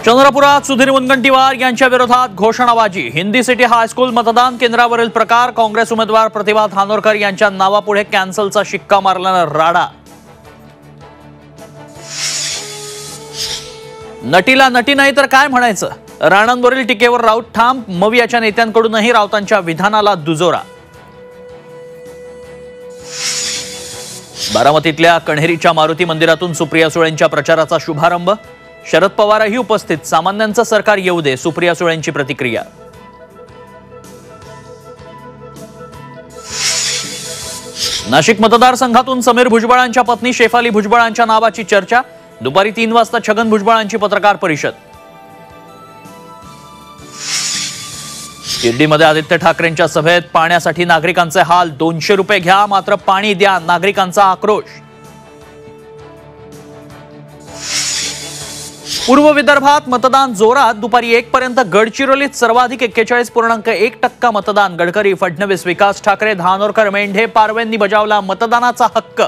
चंद्रपुरात सुधीर मुनगंटीवार यांच्या विरोधात घोषणाबाजी। हिंदी सिटी हायस्कूल मतदान केंद्रावरील प्रकार। काँग्रेस उमेदवार प्रतिभा धानोरकर यांच्या नावापुढे कॅन्सलचा शिक्का मारल्यानं राडा। नटीला नटी नाही तर काय म्हणायचं, राणांवरील टीकेवर राऊत ठाम। मवियाच्या नेत्यांकडूनही राऊतांच्या विधानाला दुजोरा। बारामतीतल्या कण्हेरीच्या मारुती मंदिरातून सुप्रिया सुळेंच्या प्रचाराचा शुभारंभ। शरद पवारही उपस्थित। सामान्यांचं सरकार येऊ दे, सुप्रिया सुळेंची प्रतिक्रिया। नाशिक मतदारसंघातून समीर भुजबळांच्या पत्नी शेफाली भुजबळांच्या नावाची चर्चा। दुपारी 3 वाजता छगन भुजबळांची पत्रकार परिषद। शिर्डीमध्ये आदित्य ठाकरेंच्या सभेत पाण्यासाठी नागरिकांचे हाल। 200 रुपये घ्या मात्र पाणी द्या, नागरिकांचा आक्रोश। पूर्व विदर्भात मतदान जोरात। दुपारी 1 पर्यंत गडचिरोलीत सर्वाधिक 41.1% मतदान। गडकरी, फडणवीस, विकास ठाकरे, धानोरकर, मेंढे, पारवेंनी बजावला मतदानाचा हक्क।